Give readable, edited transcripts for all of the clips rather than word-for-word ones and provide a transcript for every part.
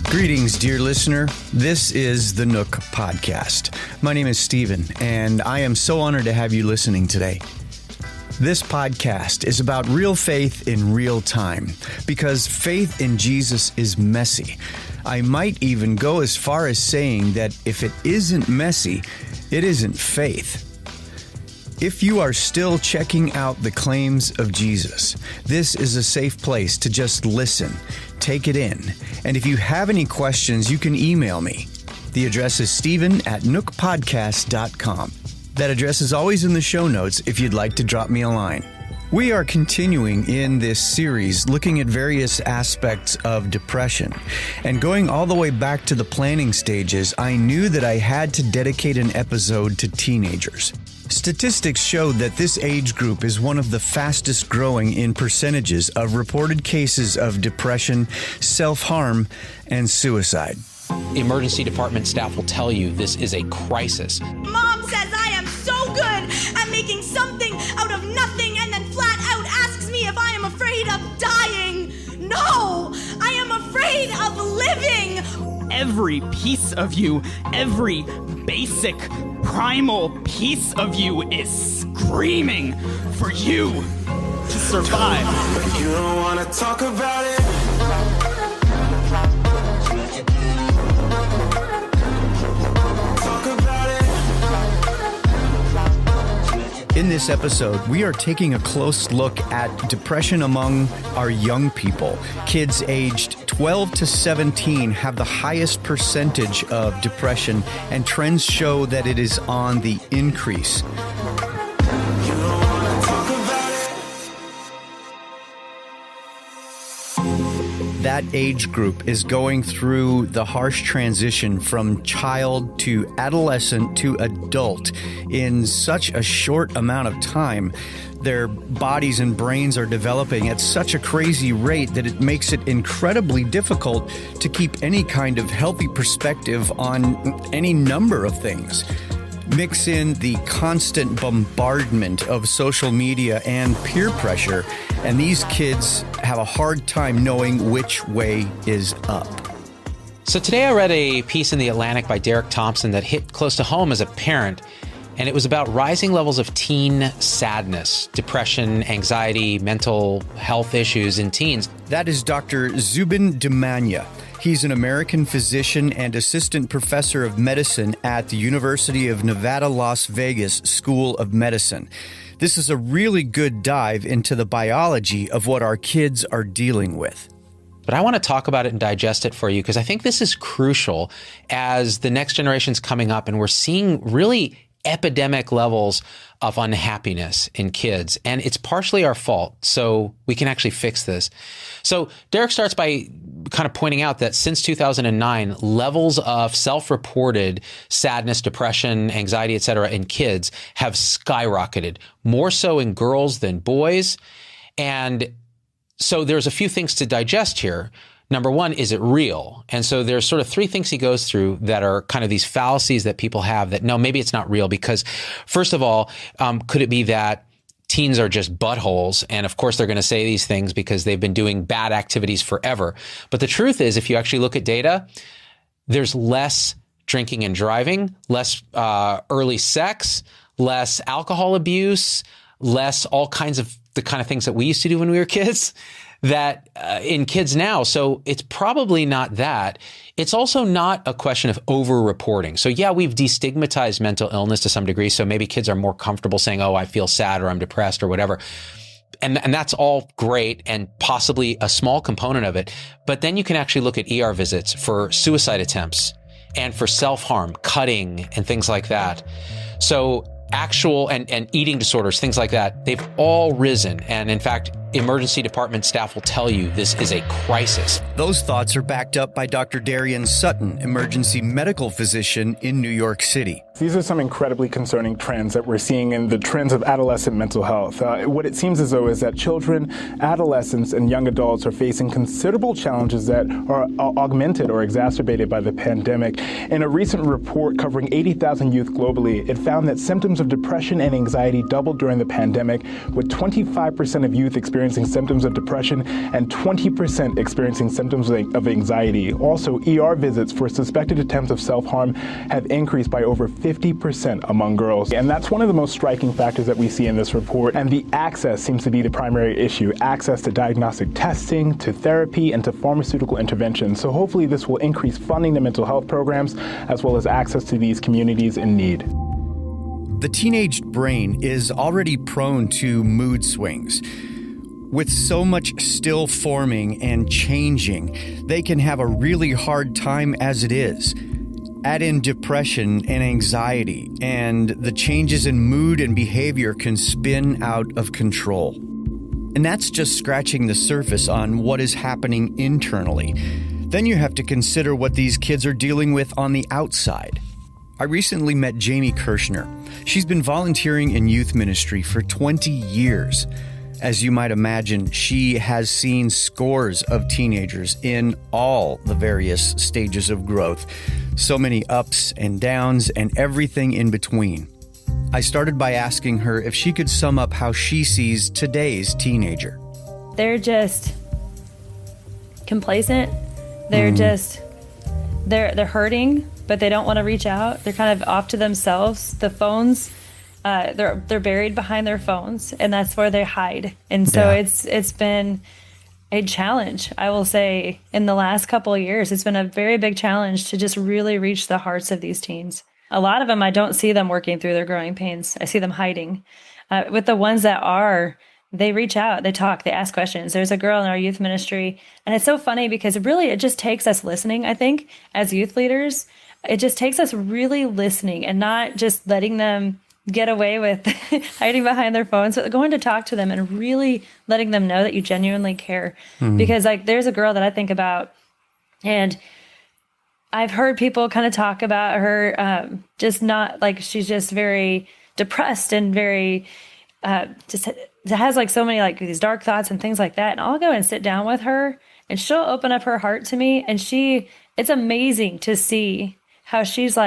Greetings, dear listener. This is the Nook Podcast. My name is Stephen, and I am so honored to have you listening today. This podcast is about real faith in real time, because faith in Jesus is messy. I might even go as far as saying that if it isn't messy, it isn't faith. If you are still checking out the claims of Jesus, this is a safe place to just listen, take it in. And if you have any questions, you can email me. The address is stephen@nookpodcast.com. That address is always in the show notes if you'd like to drop me a line. We are continuing in this series looking at various aspects of depression. And going all the way back to the planning stages, I knew that I had to dedicate an episode to teenagers. Statistics show that this age group is one of the fastest growing in percentages of reported cases of depression, self-harm, and suicide. Emergency department staff will tell you this is a crisis. Mom says I am so good at making something out of nothing and then flat out asks me if I am afraid of dying. No, I am afraid of living. Every piece of you, every basic, primal piece of you is screaming for you to survive. You don't want to talk about it. Talk about it. In this episode, we are taking a close look at depression among our young people. Kids aged 12 to 17 have the highest percentage of depression, and trends show that it is on the increase. That age group is going through the harsh transition from child to adolescent to adult in such a short amount of time. Their bodies and brains are developing at such a crazy rate that it makes it incredibly difficult to keep any kind of healthy perspective on any number of things. Mix in the constant bombardment of social media and peer pressure, and these kids have a hard time knowing which way is up. So today I read a piece in The Atlantic by Derek Thompson that hit close to home as a parent, and it was about rising levels of teen sadness, depression, anxiety, mental health issues in teens. That is Dr. Zubin Damania. He's an American physician and assistant professor of medicine at the University of Nevada, Las Vegas School of Medicine. This is a really good dive into the biology of what our kids are dealing with. But I want to talk about it and digest it for you because I think this is crucial as the next generation's coming up and we're seeing really epidemic levels of unhappiness in kids. And it's partially our fault, so we can actually fix this. So Derek starts by kind of pointing out that since 2009, levels of self-reported sadness, depression, anxiety, et cetera, in kids have skyrocketed, more so in girls than boys. And so there's a few things to digest here. Number one, is it real? And so there's sort of three things he goes through that are kind of these fallacies that people have that, no, maybe it's not real because, first of all, could it be that teens are just buttholes? And of course, they're going to say these things because they've been doing bad activities forever. But the truth is, if you actually look at data, there's less drinking and driving, less early sex, less alcohol abuse, less all kinds of the kind of things that we used to do when we were kids. That in kids now. So it's probably not that. It's also not a question of over-reporting. So yeah, we've destigmatized mental illness to some degree. So maybe kids are more comfortable saying, oh, I feel sad or I'm depressed or whatever. And that's all great and possibly a small component of it. But then you can actually look at ER visits for suicide attempts and for self-harm, cutting and things like that. So actual and eating disorders, things like that, they've all risen. And in fact, emergency department staff will tell you this is a crisis. Those thoughts are backed up by Dr. Darian Sutton, emergency medical physician in New York City. These are some incredibly concerning trends that we're seeing in the trends of adolescent mental health. What it seems as though is that children, adolescents, and young adults are facing considerable challenges that are augmented or exacerbated by the pandemic. In a recent report covering 80,000 youth globally, it found that symptoms of depression and anxiety doubled during the pandemic, with 25% of youth experiencing symptoms of depression and 20% experiencing symptoms of anxiety. Also, ER visits for suspected attempts of self-harm have increased by over 50% among girls. And that's one of the most striking factors that we see in this report. And the access seems to be the primary issue. Access to diagnostic testing, to therapy, and to pharmaceutical intervention. So hopefully this will increase funding to mental health programs, as well as access to these communities in need. The teenage brain is already prone to mood swings. With so much still forming and changing, they can have a really hard time as it is. Add in depression and anxiety, and the changes in mood and behavior can spin out of control. And that's just scratching the surface on what is happening internally. Then you have to consider what these kids are dealing with on the outside. I recently met Jamie Kirschner. She's been volunteering in youth ministry for 20 years. As you might imagine, she has seen scores of teenagers in all the various stages of growth. So many ups and downs and everything in between. I started by asking her if she could sum up how she sees today's teenager. They're just complacent. They're just, they're hurting, but they don't want to reach out. They're kind of off to themselves. The phones, they're buried behind their phones, and that's where they hide. And so it's been a challenge, I will say, in the last couple of years. It's been a very big challenge to just really reach the hearts of these teens. A lot of them, I don't see them working through their growing pains. I see them hiding. With the ones that are, they reach out, they talk, they ask questions. There's a girl in our youth ministry, and it's so funny because really it just takes us listening, I think, as youth leaders. It just takes us really listening and not just letting them get away with hiding behind their phones, but going to talk to them and really letting them know that you genuinely care. Because like there's a girl that I think about, and I've heard people kind of talk about her, just not like, she's just very depressed and very, just has like so many like these dark thoughts and things like that. And I'll go and sit down with her and she'll open up her heart to me. And it's amazing to see how she's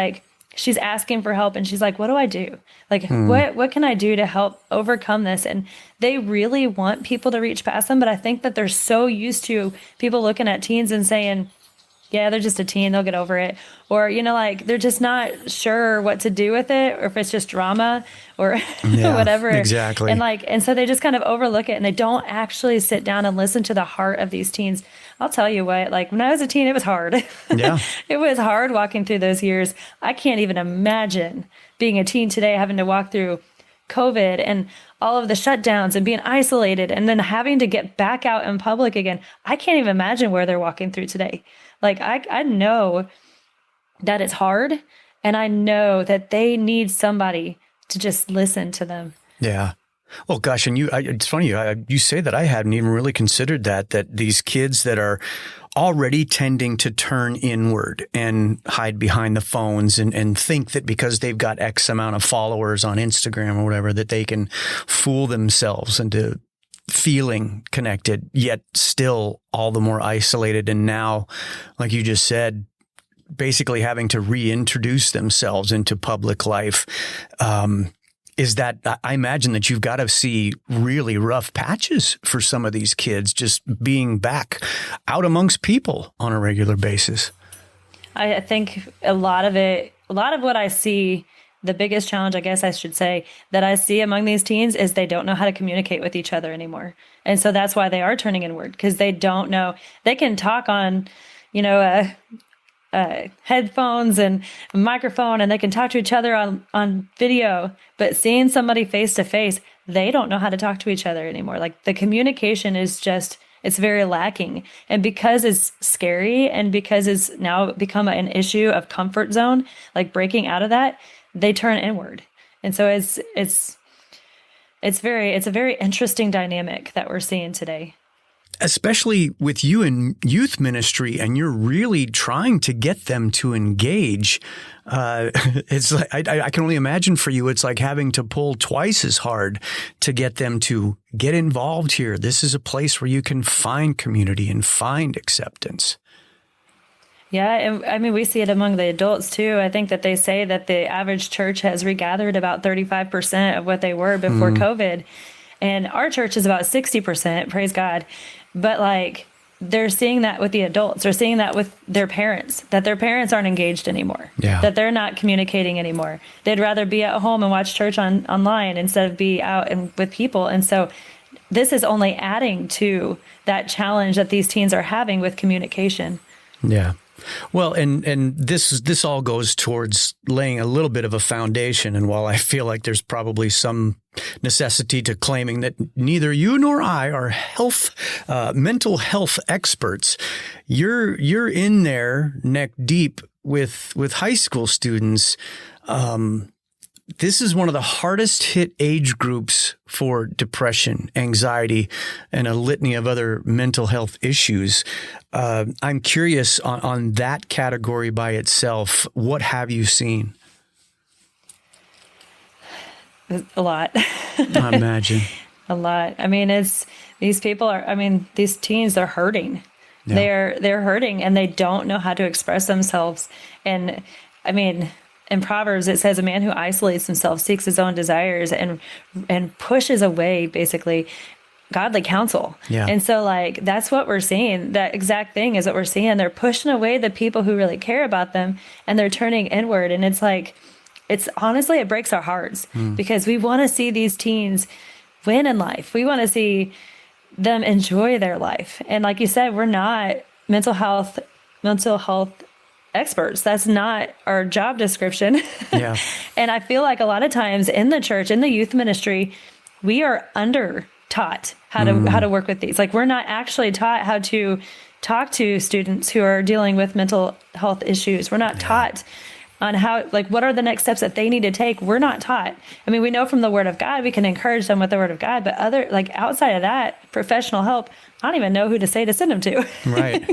asking for help, and she's like, what do I do? Like, what can I do to help overcome this? And they really want people to reach past them, but I think that they're so used to people looking at teens and saying, yeah, they're just a teen, they'll get over it. Or, like they're just not sure what to do with it, or if it's just drama or whatever. Exactly. And so they just kind of overlook it, and they don't actually sit down and listen to the heart of these teens. I'll tell you what, like when I was a teen, it was hard. Yeah. It was hard walking through those years. I can't even imagine being a teen today, having to walk through COVID and all of the shutdowns and being isolated and then having to get back out in public again. I can't even imagine where they're walking through today. Like I know that it's hard, and I know that they need somebody to just listen to them. Yeah. Well, gosh, and it's funny, you say that. I hadn't even really considered that these kids that are already tending to turn inward and hide behind the phones and think that because they've got X amount of followers on Instagram or whatever, that they can fool themselves into feeling connected, yet still all the more isolated. And now, like you just said, basically having to reintroduce themselves into public life. Is that, I imagine that you've got to see really rough patches for some of these kids just being back out amongst people on a regular basis. I think a lot of what I see, the biggest challenge, I guess I should say, that I see among these teens is they don't know how to communicate with each other anymore. And so that's why they are turning inward, because they don't know. They can talk on, headphones and a microphone, and they can talk to each other on video, but seeing somebody face to face, they don't know how to talk to each other anymore. Like the communication is it's very lacking. And because it's scary and because it's now become an issue of comfort zone, like breaking out of that, they turn inward. And so it's a very interesting dynamic that we're seeing today. especially with you in youth ministry, and you're really trying to get them to engage. It's like, I can only imagine for you, it's like having to pull twice as hard to get them to get involved here. This is a place where you can find community and find acceptance. Yeah, and I mean, we see it among the adults too. I think that they say that the average church has regathered about 35% of what they were before COVID. And our church is about 60%, praise God. But like, they're seeing that with the adults. They're seeing that with their parents, that their parents aren't engaged anymore, that they're not communicating anymore. They'd rather be at home and watch church online instead of be out and with people. And so this is only adding to that challenge that these teens are having with communication. Yeah. Well, and this all goes towards laying a little bit of a foundation. And while I feel like there's probably some necessity to claiming that neither you nor I are mental health experts, you're in there neck deep with high school students. This is one of the hardest hit age groups for depression, anxiety, and a litany of other mental health issues. I'm curious on that category by itself. What have you seen? A lot. I imagine. A lot. I mean, these teens are hurting. Yeah. They're hurting, and they don't know how to express themselves. And I mean, in Proverbs, it says a man who isolates himself seeks his own desires and pushes away basically godly counsel. Yeah. And so like, that's what we're seeing. That exact thing is what we're seeing. They're pushing away the people who really care about them, and they're turning inward. And it's like, honestly, it breaks our hearts because we want to see these teens win in life. We want to see them enjoy their life. And like you said, we're not mental health experts. That's not our job description. Yeah. And I feel like a lot of times in the church, in the youth ministry, we are under taught how to work with these. Like, we're not actually taught how to talk to students who are dealing with mental health issues. We're not taught on how, like, what are the next steps that they need to take. We're not taught. I mean, we know from the Word of God, we can encourage them with the Word of God, but outside of that, professional help, I don't even know who to say to send them to. Right.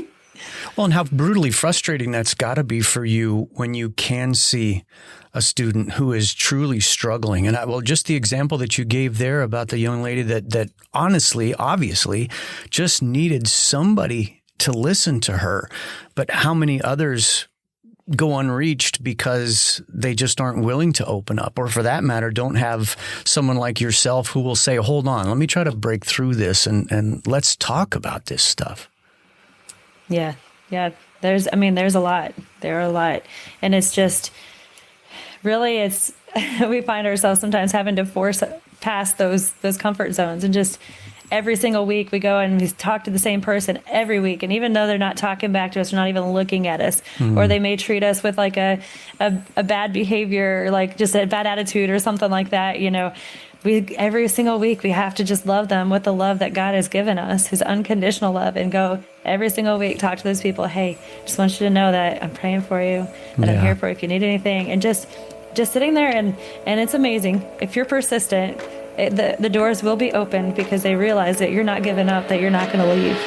Well, and how brutally frustrating that's got to be for you when you can see a student who is truly struggling. And just the example that you gave there about the young lady that honestly, obviously, just needed somebody to listen to her. But how many others go unreached because they just aren't willing to open up, or for that matter, don't have someone like yourself who will say, hold on, let me try to break through this and let's talk about this stuff. Yeah. Yeah. There's a lot. There are a lot. And it's just, really, we find ourselves sometimes having to force past those comfort zones, and just every single week we go and we talk to the same person every week. And even though they're not talking back to us, they're not even looking at us, or they may treat us with like a bad behavior, like just a bad attitude or something like that, every single week we have to just love them with the love that God has given us, his unconditional love, and go every single week, talk to those people. Hey, just want you to know that I'm praying for you, and I'm here for you if you need anything. And just sitting there, and it's amazing. If you're persistent, the doors will be open, because they realize that you're not giving up, that you're not going to leave.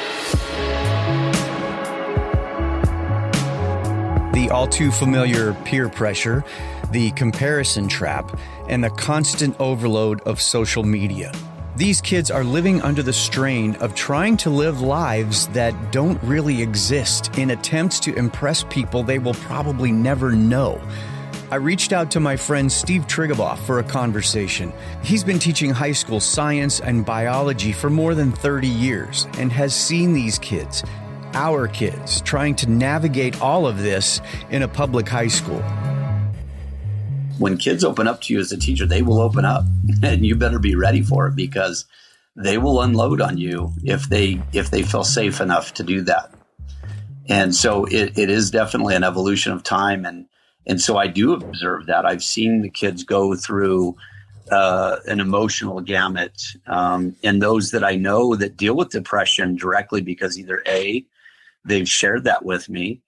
The all too familiar peer pressure, the comparison trap, and the constant overload of social media. These kids are living under the strain of trying to live lives that don't really exist in attempts to impress people they will probably never know. I reached out to my friend Steve Trigaboff for a conversation. He's been teaching high school science and biology for more than 30 years and has seen these kids, our kids, trying to navigate all of this in a public high school. When kids open up to you as a teacher, they will open up, and you better be ready for it, because they will unload on you if they feel safe enough to do that. And so it is definitely an evolution of time. And so I do observe that. I've seen the kids go through an emotional gamut. And those that I know that deal with depression directly, because either A, they've shared that with me,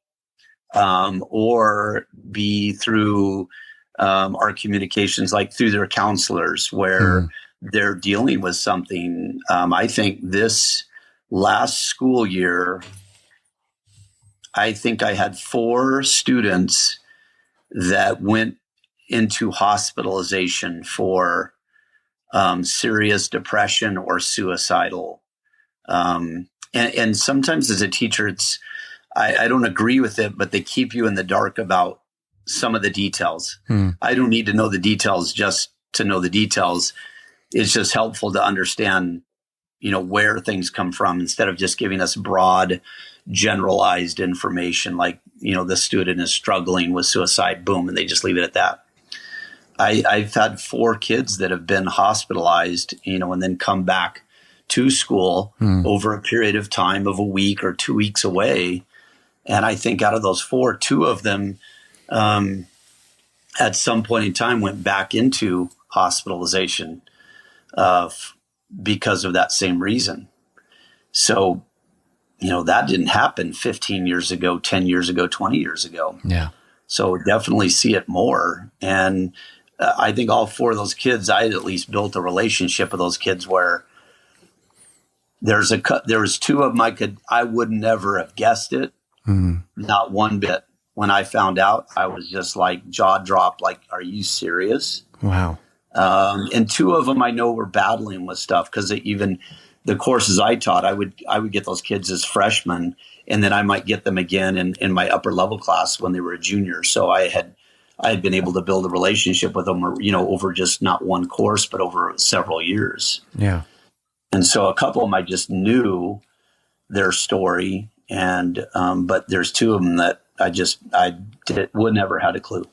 or B, through our communications, like through their counselors, where they're dealing with something. I think this last school year, I think I had 4 students that went into hospitalization for serious depression or suicidal. And sometimes as a teacher, I don't agree with it, but they keep you in the dark about some of the details. I don't need to know the details just to know the details. It's just helpful to understand, where things come from instead of just giving us broad, generalized information like, the student is struggling with suicide, boom, and they just leave it at that. I've had 4 kids that have been hospitalized, and then come back to school over a period of time of a week or 2 weeks away. And I think out of those 4, 2 of them at some point in time went back into hospitalization because of that same reason. So, that didn't happen 15 years ago, 10 years ago, 20 years ago. Yeah. So definitely see it more. And I think all 4 of those kids, I had at least built a relationship with those kids where there was 2 of them I would never have guessed it. Not one bit. When I found out, I was just like jaw dropped, like, are you serious? Wow. And 2 of them I know were battling with stuff because even the courses I taught, I would get those kids as freshmen, and then I might get them again in my upper level class when they were a junior. So I had been able to build a relationship with them, over just not one course, but over several years. Yeah. And so a couple of them I just knew their story, and but there's 2 of them that I would never had a clue.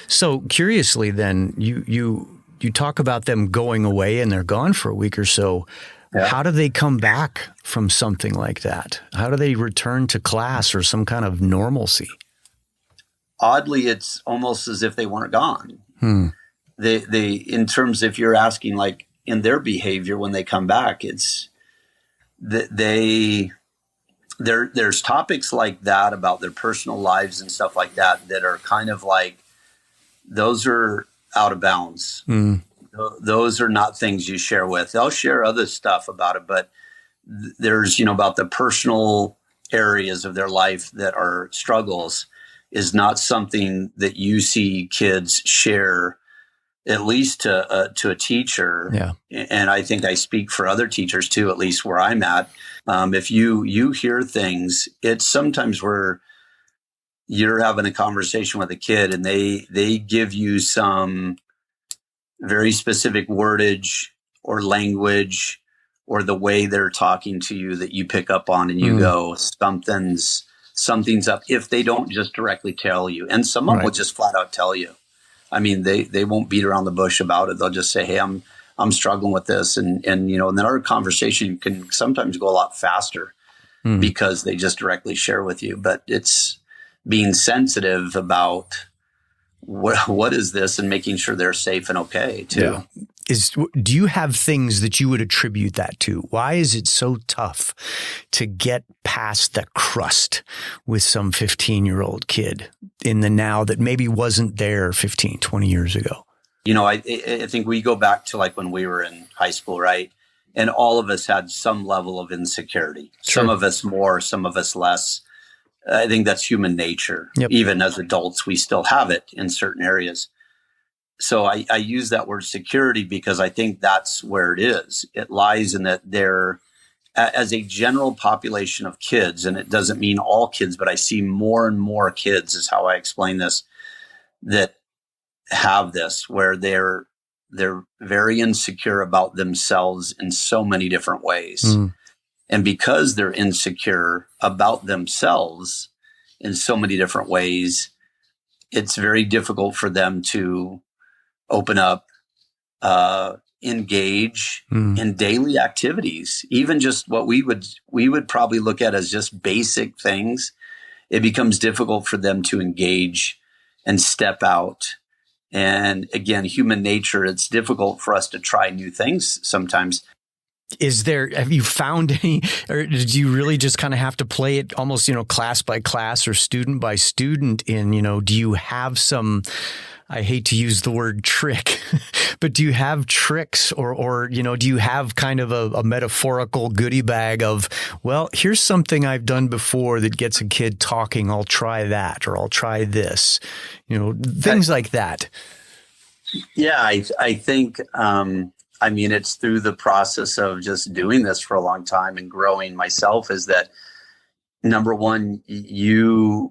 So curiously, then you talk about them going away and they're gone for a week or so. Yeah. How do they come back from something like that? How do they return to class or some kind of normalcy? Oddly, it's almost as if they weren't gone. They in terms, if you're asking like in their behavior when they come back, it's that there's topics like that about their personal lives and stuff like that are kind of like, those are out of bounds. Those are not things you share with. They'll share other stuff about it, but there's, about the personal areas of their life that are struggles is not something that you see kids share, at least to a teacher. Yeah. And I think I speak for other teachers too, at least where I'm at. If you hear things, it's sometimes where you're having a conversation with a kid and they give you some very specific wordage or language or the way they're talking to you that you pick up on and you go, something's up, if they don't just directly tell you. And some of them will just flat out tell you. I mean, they won't beat around the bush about it. They'll just say, hey, I'm struggling with this. And then our conversation can sometimes go a lot faster because they just directly share with you. But it's being sensitive about what is this and making sure they're safe and okay too. Yeah. Do you have things that you would attribute that to? Why is it so tough to get past the crust with some 15-year-old kid in the now that maybe wasn't there 15, 20 years ago? I think we go back to like when we were in high school, right? And all of us had some level of insecurity. Sure. Some of us more, some of us less. I think that's human nature. Yep. Even as adults, we still have it in certain areas. So I use that word security because I think that's where it is. It lies in that they're, as a general population of kids, and it doesn't mean all kids, but I see more and more kids, is how I explain this, that have this, where they're very insecure about themselves in so many different ways. And because they're insecure about themselves in so many different ways, it's very difficult for them to open up, engage in daily activities, even just what we would probably look at as just basic things. It becomes difficult for them to engage and step out. And again, human nature, it's difficult for us to try new things sometimes. Have you found any, or did you really just kind of have to play it almost, class by class or student by student do you have some I hate to use the word trick, but do you have tricks or do you have kind of a metaphorical goodie bag of, well, here's something I've done before that gets a kid talking. I'll try that, or I'll try this, things like that. Yeah, I think, it's through the process of just doing this for a long time and growing myself, is that number one, you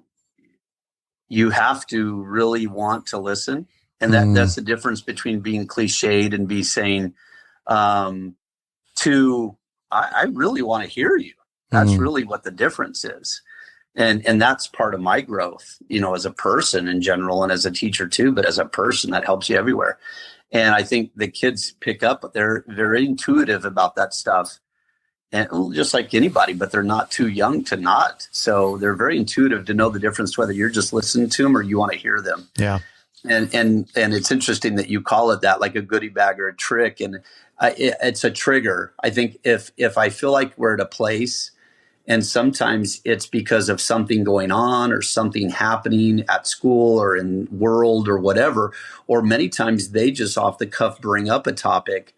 have to really want to listen. And that's the difference between being cliched and saying, I really want to hear you. That's really what the difference is. And that's part of my growth, as a person in general and as a teacher too, but as a person that helps you everywhere. And I think the kids pick up, but they're very intuitive about that stuff. And just like anybody, but they're not too young to not. So they're very intuitive to know the difference, whether you're just listening to them or you want to hear them. Yeah. And it's interesting that you call it that, like a goodie bag or a trick. And it's a trigger. I think if I feel like we're at a place, and sometimes it's because of something going on or something happening at school or in world or whatever, or many times they just off the cuff bring up a topic,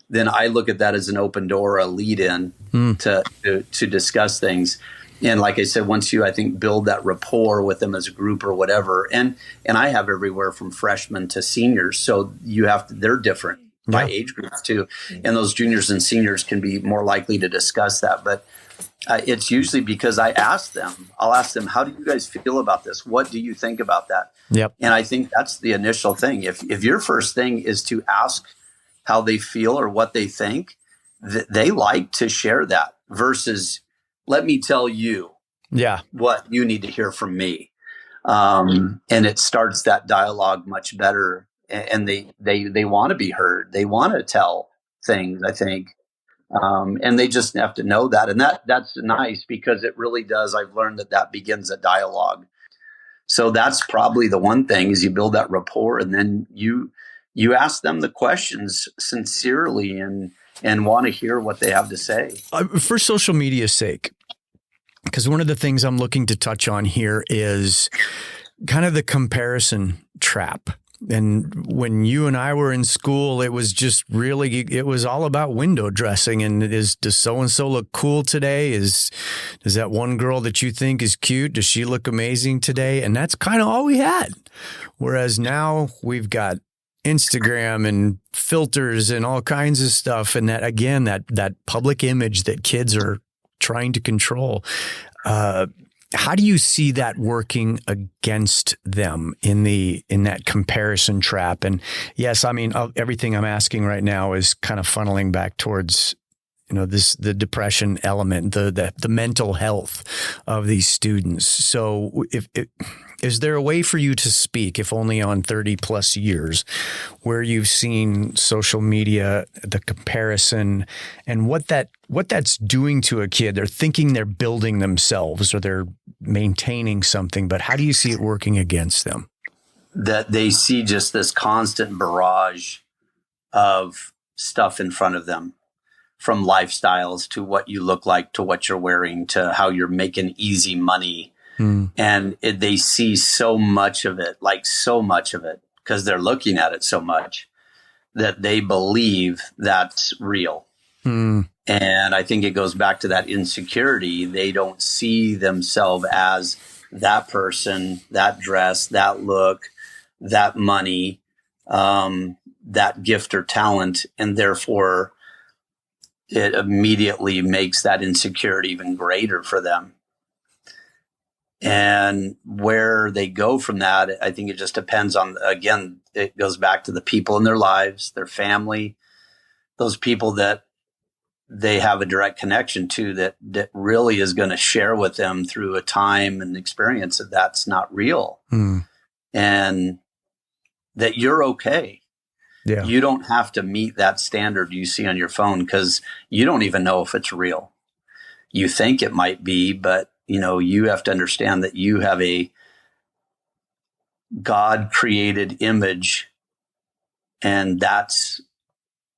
then I look at that as an open door, a lead in to discuss things. And like I said, once you, I think, build that rapport with them as a group or whatever, and I have everywhere from freshmen to seniors. So they're different by age groups too. And those juniors and seniors can be more likely to discuss that. But it's usually because I'll ask them, how do you guys feel about this? What do you think about that? Yep. And I think that's the initial thing. If your first thing is to ask how they feel or what they think, they like to share that versus let me tell you what you need to hear from me. And it starts that dialogue much better. And they want to be heard. They want to tell things, I think. And they just have to know that. And that's nice because it really does. I've learned that begins a dialogue. So that's probably the one thing is you build that rapport, and then you ask them the questions sincerely and want to hear what they have to say. For social media's sake, because one of the things I'm looking to touch on here is kind of the comparison trap. And when you and I were in school, it was all about window dressing. And does so-and-so look cool today? Does that one girl that you think is cute, does she look amazing today? And that's kind of all we had. Whereas now we've got Instagram and filters and all kinds of stuff. And that, again, that public image that kids are trying to control. How do you see that working against them in that comparison trap? And yes, everything I'm asking right now is kind of funneling back towards, the depression element, the mental health of these students. So is there a way for you to speak, if only on 30 plus years, where you've seen social media, the comparison, and what that's doing to a kid? They're thinking they're building themselves or they're maintaining something, but how do you see it working against them? That they see just this constant barrage of stuff in front of them, from lifestyles to what you look like, to what you're wearing, to how you're making easy money. And they see so much of it, because they're looking at it so much that they believe that's real. And I think it goes back to that insecurity. They don't see themselves as that person, that dress, that look, that money, that gift or talent. And therefore, it immediately makes that insecurity even greater for them. And where they go from that, I think it just depends on, again, it goes back to the people in their lives, their family, those people that they have a direct connection to that really is going to share with them through a time and experience that's not real. And that you're okay. Yeah. You don't have to meet that standard you see on your phone because you don't even know if it's real. You think it might be, but you have to understand that you have a God-created image, and that's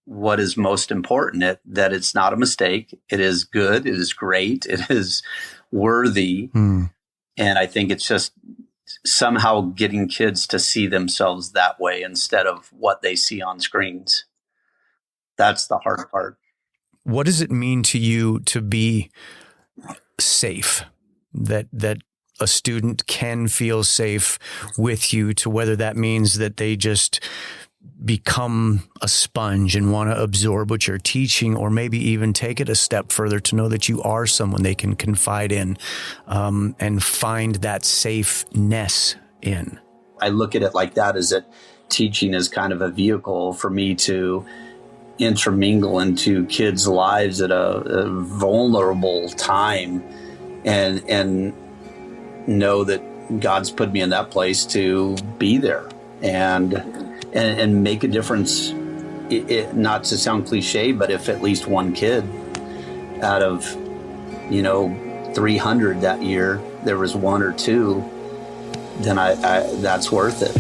what is most important, that it's not a mistake. It is good. It is great. It is worthy. And I think it's just somehow getting kids to see themselves that way instead of what they see on screens. That's the hard part. What does it mean to you to be safe? That a student can feel safe with you, to whether that means that they just become a sponge and want to absorb what you're teaching, or maybe even take it a step further to know that you are someone they can confide in, and find that safeness in. I look at it like that, is that teaching is kind of a vehicle for me to intermingle into kids' lives at a vulnerable time, and know that God's put me in that place to be there and make a difference. Not to sound cliche, but if at least one kid out of 300 that year, there was one or two, then I that's worth it.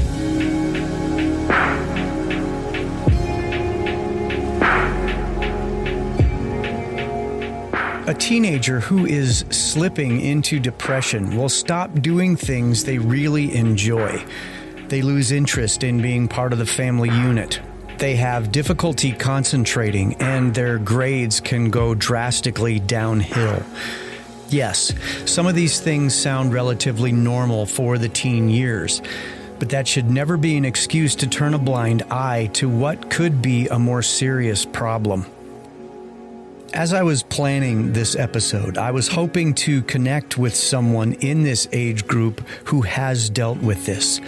A teenager who is slipping into depression will stop doing things they really enjoy. They lose interest in being part of the family unit. They have difficulty concentrating, and their grades can go drastically downhill. Yes, some of these things sound relatively normal for the teen years, but that should never be an excuse to turn a blind eye to what could be a more serious problem. As I was planning this episode, I was hoping to connect with someone in this age group who has dealt with this.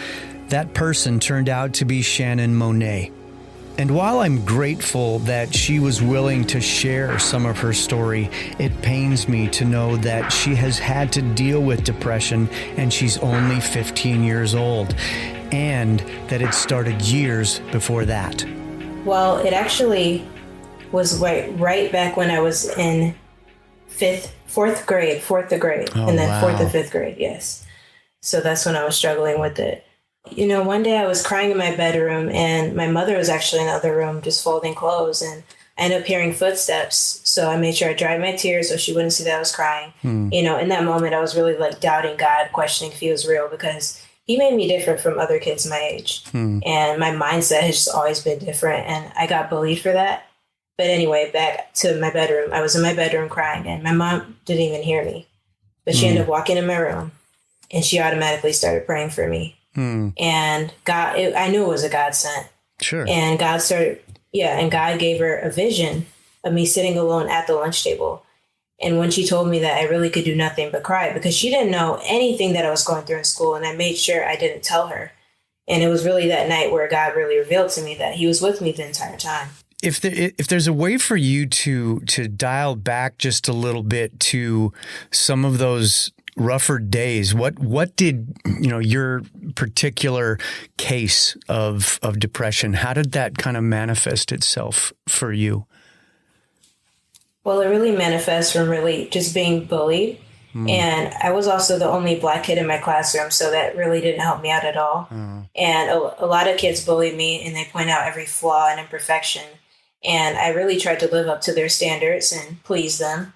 That person turned out to be Shannon Monet. And while I'm grateful that she was willing to share some of her story, it pains me to know that she has had to deal with depression and she's only 15 years old, and that it started years before that. Well, it actually was right back when I was in fourth grade, and then fourth and fifth grade, yes. So that's when I was struggling with it. One day I was crying in my bedroom, and my mother was actually in the other room just folding clothes, and I ended up hearing footsteps. So I made sure I dried my tears so she wouldn't see that I was crying. In that moment, I was really doubting God, questioning if he was real, because he made me different from other kids my age. And my mindset has just always been different, and I got bullied for that. But anyway, back to my bedroom. I was in my bedroom crying, and my mom didn't even hear me. But she ended up walking in my room, and she automatically started praying for me. And God, I knew it was a God sent. Sure. And God gave her a vision of me sitting alone at the lunch table. And when she told me that, I really could do nothing but cry, because she didn't know anything that I was going through in school. And I made sure I didn't tell her. And it was really that night where God really revealed to me that he was with me the entire time. If there's a way for you to dial back just a little bit to some of those rougher days, what did your particular case of depression, how did that kind of manifest itself for you? Well, it really manifests from really just being bullied. And I was also the only Black kid in my classroom, so that really didn't help me out at all. And a lot of kids bullied me, and they point out every flaw and imperfection. And I really tried to live up to their standards and please them.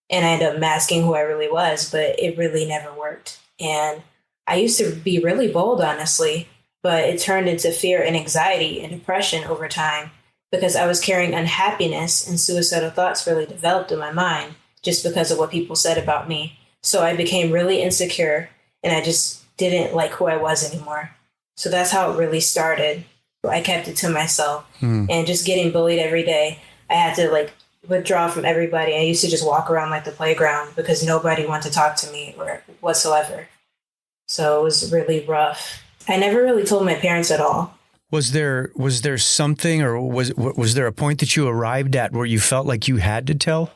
And I ended up masking who I really was, but it really never worked. And I used to be really bold, honestly, but it turned into fear and anxiety and depression over time, because I was carrying unhappiness, and suicidal thoughts really developed in my mind just because of what people said about me. So I became really insecure, and I just didn't like who I was anymore. So that's how it really started. I kept it to myself, and just getting bullied every day. I had to withdraw from everybody. I used to just walk around like the playground because nobody wanted to talk to me or whatsoever. So it was really rough. I never really told my parents at all. Was there something, or was there a point that you arrived at where you felt like you had to tell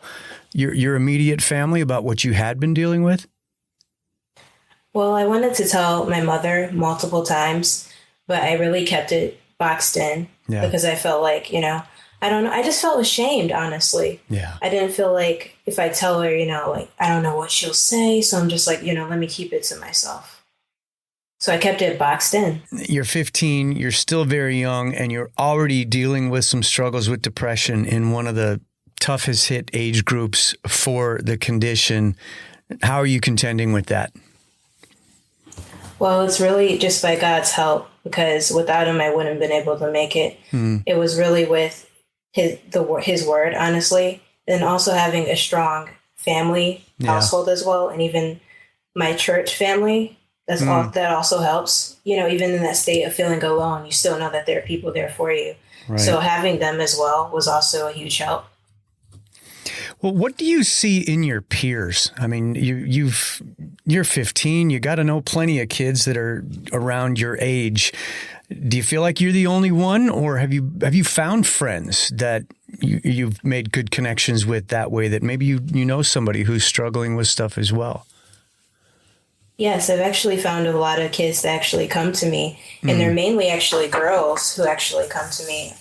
your immediate family about what you had been dealing with? Well, I wanted to tell my mother multiple times, but I really kept it boxed in because I felt like, I don't know. I just felt ashamed, honestly. Yeah. I didn't feel like if I tell her, I don't know what she'll say. So I'm just let me keep it to myself. So I kept it boxed in. You're 15, you're still very young, and you're already dealing with some struggles with depression in one of the toughest hit age groups for the condition. How are you contending with that? Well, it's really just by God's help, because without him, I wouldn't have been able to make it. It was really with his word, honestly, and also having a strong family household as well, and even my church family. That also helps. You know, even in that state of feeling alone, you still know that there are people there for you. Right. So having them as well was also a huge help. Well, what do you see in your peers? I mean, you're 15. You got to know plenty of kids that are around your age. Do you feel like you're the only one, or have you found friends that you've made good connections with that way, that maybe you know somebody who's struggling with stuff as well? Yes, I've actually found a lot of kids that actually come to me, and they're mainly actually girls who actually come to me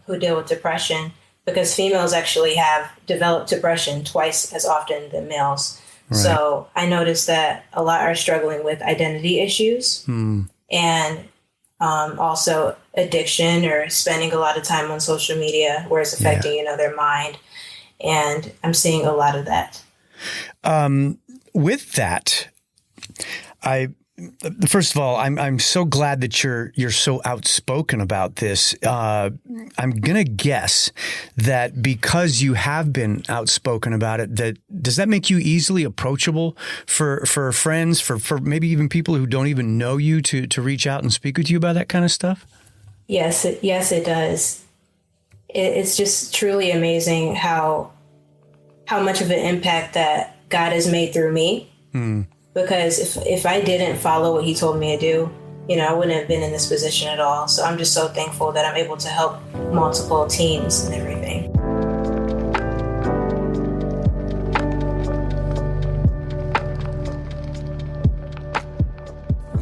who deal with depression, because females actually have developed depression twice as often than males. Right. So I noticed that a lot are struggling with identity issues and also addiction, or spending a lot of time on social media where it's affecting, their mind. And I'm seeing a lot of that. With that, first of all, I'm so glad that you're so outspoken about this. I'm gonna guess that because you have been outspoken about it, does that make you easily approachable for friends, for maybe even people who don't even know you, to reach out and speak with you about that kind of stuff? Yes, it does. It's just truly amazing how much of an impact that God has made through me. Because if I didn't follow what he told me to do, I wouldn't have been in this position at all. So I'm just so thankful that I'm able to help multiple teams and everything.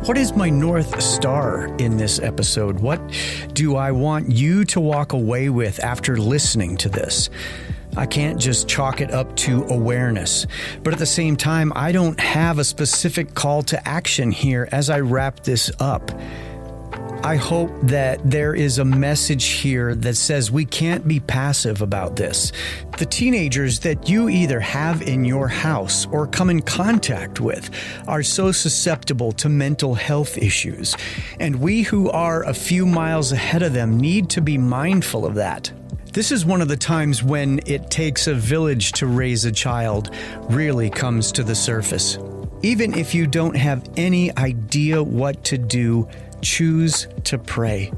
What is my North Star in this episode? What do I want you to walk away with after listening to this? I can't just chalk it up to awareness, but at the same time, I don't have a specific call to action here as I wrap this up. I hope that there is a message here that says we can't be passive about this. The teenagers that you either have in your house or come in contact with are so susceptible to mental health issues, and we who are a few miles ahead of them need to be mindful of that. This is one of the times when it takes a village to raise a child really comes to the surface. Even if you don't have any idea what to do, choose to pray.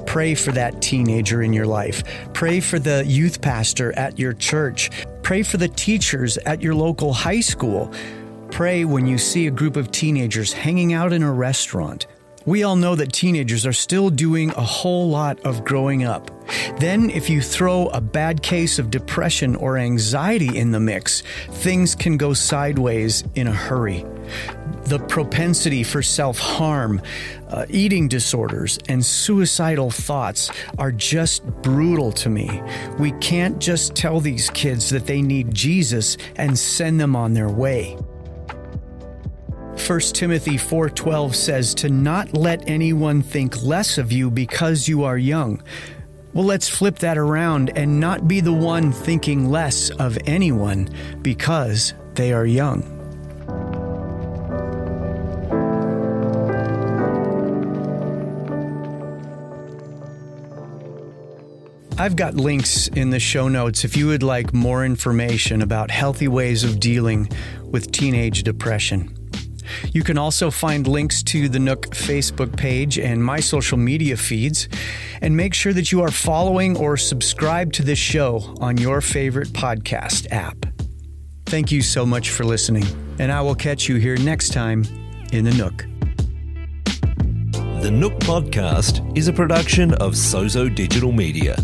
Pray for that teenager in your life. Pray for the youth pastor at your church. Pray for the teachers at your local high school. Pray when you see a group of teenagers hanging out in a restaurant. We all know that teenagers are still doing a whole lot of growing up. Then, if you throw a bad case of depression or anxiety in the mix, things can go sideways in a hurry. The propensity for self-harm, eating disorders, and suicidal thoughts are just brutal to me. We can't just tell these kids that they need Jesus and send them on their way. 1 Timothy 4:12 says to not let anyone think less of you because you are young. Well, let's flip that around and not be the one thinking less of anyone because they are young. I've got links in the show notes if you would like more information about healthy ways of dealing with teenage depression. You can also find links to the Nook Facebook page and my social media feeds, and make sure that you are following or subscribed to this show on your favorite podcast app. Thank you so much for listening, and I will catch you here next time in the Nook. The Nook Podcast is a production of Sozo Digital Media.